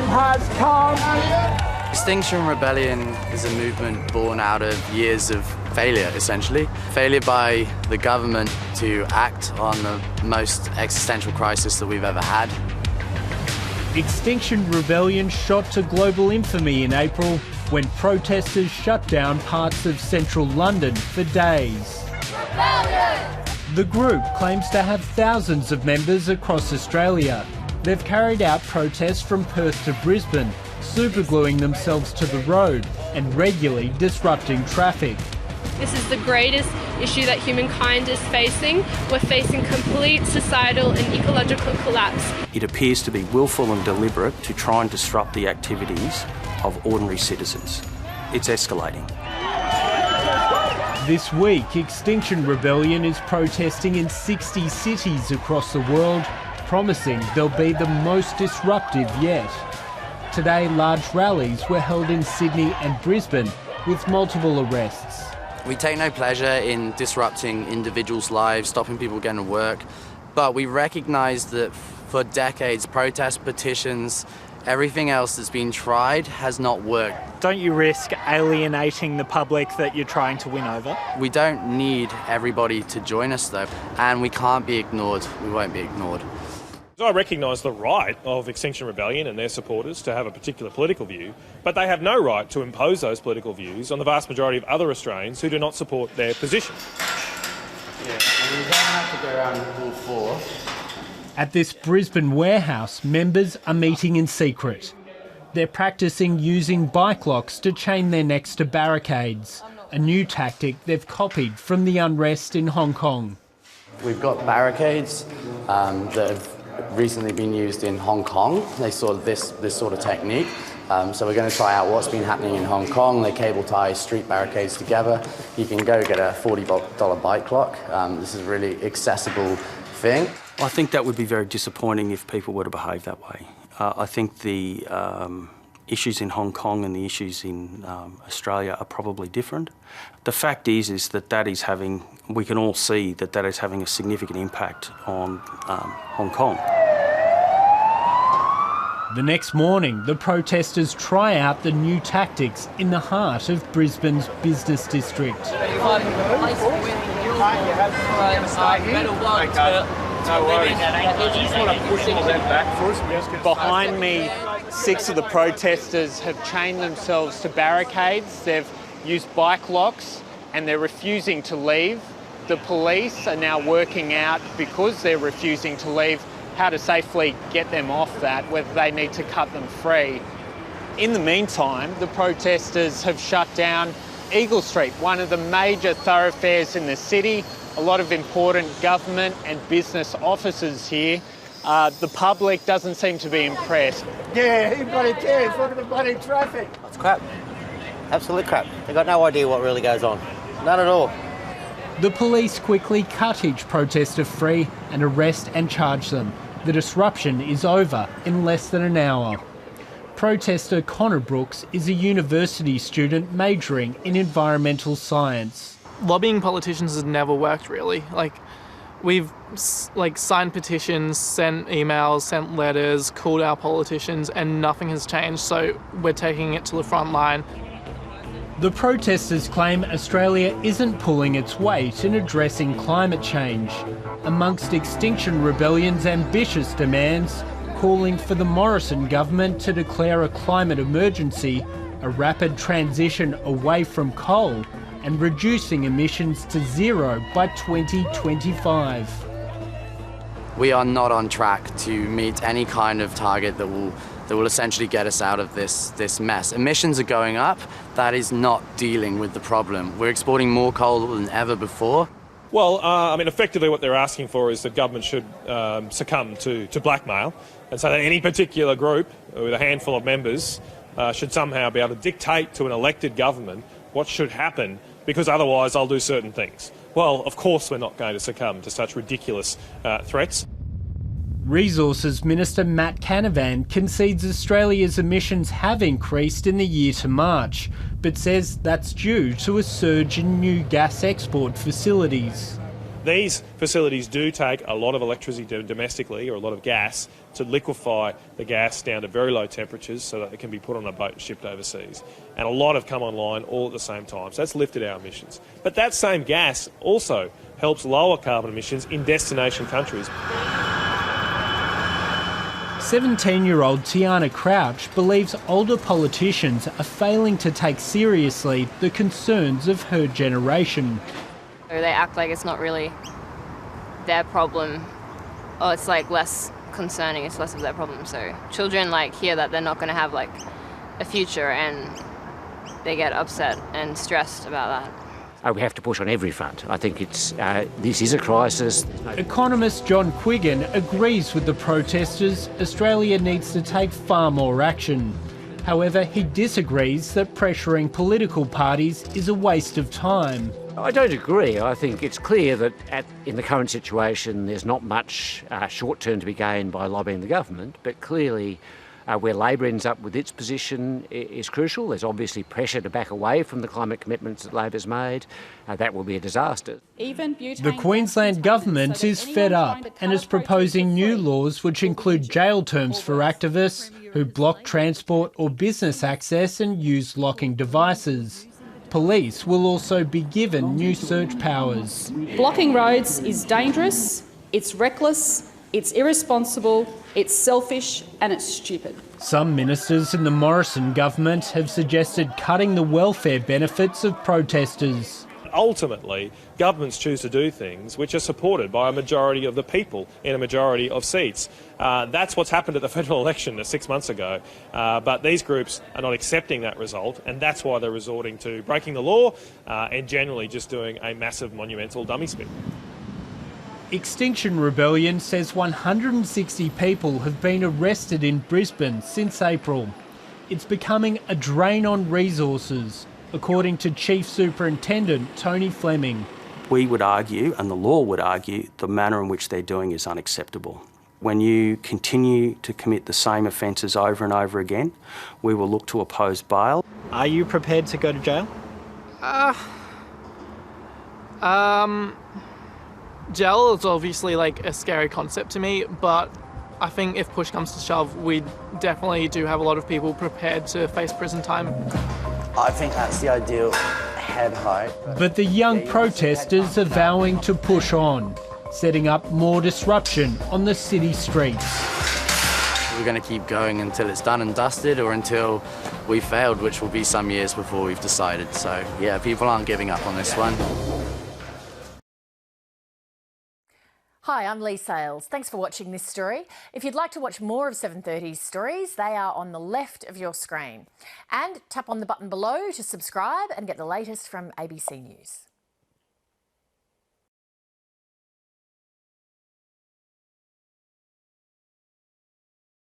time has come. Extinction Rebellion is a movement born out of years of failure, essentially. Failure by the government to act on the most existential crisis that we've ever had. Extinction Rebellion shot to global infamy in April when protesters shut down parts of central London for days. Rebellion! The group claims to have thousands of members across Australia. They've carried out protests from Perth to Brisbane, supergluing themselves to the road and regularly disrupting traffic. This is the greatest issue that humankind is facing. We're facing complete societal and ecological collapse. It appears to be willful and deliberate to try and disrupt the activities of ordinary citizens. It's escalating. This week, Extinction Rebellion is protesting in 60 cities across the world, promising they'll be the most disruptive yet. Today, large rallies were held in Sydney and Brisbane, with multiple arrests. We take no pleasure in disrupting individuals' lives, stopping people getting to work, but we recognise that for decades, protests, petitions, everything else that's been tried has not worked. Don't you risk alienating the public that you're trying to win over? We don't need everybody to join us though, and we can't be ignored. We won't be ignored. I recognise the right of Extinction Rebellion and their supporters to have a particular political view, but they have no right to impose those political views on the vast majority of other Australians who do not support their position. Yeah, and we don't have to go around all four. At this Brisbane warehouse, members are meeting in secret. They're practising using bike locks to chain their necks to barricades, a new tactic they've copied from the unrest in Hong Kong. We've got barricades that have recently been used in Hong Kong. They saw this sort of technique. So we're going to try out what's been happening in Hong Kong. They cable tie street barricades together. You can go get a $40 bike lock. This is a really accessible thing. I think that would be very disappointing if people were to behave that way. I think the issues in Hong Kong and the issues in Australia are probably different. The fact is that is having, we can all see that is having a significant impact on Hong Kong. The next morning, the protesters try out the new tactics in the heart of Brisbane's business district. Behind me, 6 of the protesters have chained themselves to barricades. They've used bike locks and they're refusing to leave. The police are now working out, because they're refusing to leave, how to safely get them off that, whether they need to cut them free. In the meantime, the protesters have shut down Eagle Street, one of the major thoroughfares in the city. A lot of important government and business offices here. The public doesn't seem to be impressed. Yeah, who bloody cares? Look at the bloody traffic. It's crap. Absolute crap. They've got no idea what really goes on. None at all. The police quickly cut each protester free and arrest and charge them. The disruption is over in less than an hour. Protester Connor Brooks is a university student majoring in environmental science. Lobbying politicians has never worked, really. We've signed petitions, sent emails, sent letters, called our politicians, and nothing has changed, so we're taking it to the front line. The protesters claim Australia isn't pulling its weight in addressing climate change. Amongst Extinction Rebellion's ambitious demands, calling for the Morrison government to declare a climate emergency, a rapid transition away from coal, and reducing emissions to zero by 2025. We are not on track to meet any kind of target that will essentially get us out of this mess. Emissions are going up. That is not dealing with the problem. We're exporting more coal than ever before. Well, effectively what they're asking for is that government should succumb to blackmail, and so that any particular group with a handful of members should somehow be able to dictate to an elected government what should happen, because otherwise I'll do certain things. Well, of course we're not going to succumb to such ridiculous threats. Resources Minister Matt Canavan concedes Australia's emissions have increased in the year to March, but says that's due to a surge in new gas export facilities. These facilities do take a lot of electricity domestically, or a lot of gas, to liquefy the gas down to very low temperatures so that it can be put on a boat and shipped overseas. And a lot have come online all at the same time, so that's lifted our emissions. But that same gas also helps lower carbon emissions in destination countries. 17-year-old Tiana Crouch believes older politicians are failing to take seriously the concerns of her generation. They act like it's not really their problem, or it's like less concerning, it's less of their problem. So children like hear that they're not going to have like a future, and they get upset and stressed about that. We have to push on every front. I think this is a crisis. Economist John Quiggin agrees with the protesters Australia needs to take far more action. However, he disagrees that pressuring political parties is a waste of time. I don't agree. I think it's clear that in the current situation there's not much short term to be gained by lobbying the government, but clearly where Labor ends up with its position is crucial. There's obviously pressure to back away from the climate commitments that Labor's made. That will be a disaster. The Queensland government is fed up and is proposing new laws which include jail terms for activists who block transport or business access and use locking devices. Police will also be given new search powers. Blocking roads is dangerous, it's reckless, it's irresponsible, it's selfish and it's stupid. Some ministers in the Morrison government have suggested cutting the welfare benefits of protesters. Ultimately, governments choose to do things which are supported by a majority of the people in a majority of seats. That's what's happened at the federal election 6 months ago. But these groups are not accepting that result, and that's why they're resorting to breaking the law and generally just doing a massive monumental dummy spin. Extinction Rebellion says 160 people have been arrested in Brisbane since April. It's becoming a drain on resources, according to Chief Superintendent Tony Fleming. We would argue, and the law would argue, the manner in which they're doing is unacceptable. When you continue to commit the same offences over and over again, we will look to oppose bail. Are you prepared to go to jail? Jail is obviously like a scary concept to me, but I think if push comes to shove, we definitely do have a lot of people prepared to face prison time. I think that's the ideal head height. But the young protesters are vowing to push on, setting up more disruption on the city streets. We're going to keep going until it's done and dusted, or until we've failed, which will be some years before we've decided. So yeah, people aren't giving up on this one. Hi, I'm Lee Sales. Thanks for watching this story. If you'd like to watch more of 730's stories, they are on the left of your screen. And tap on the button below to subscribe and get the latest from ABC News.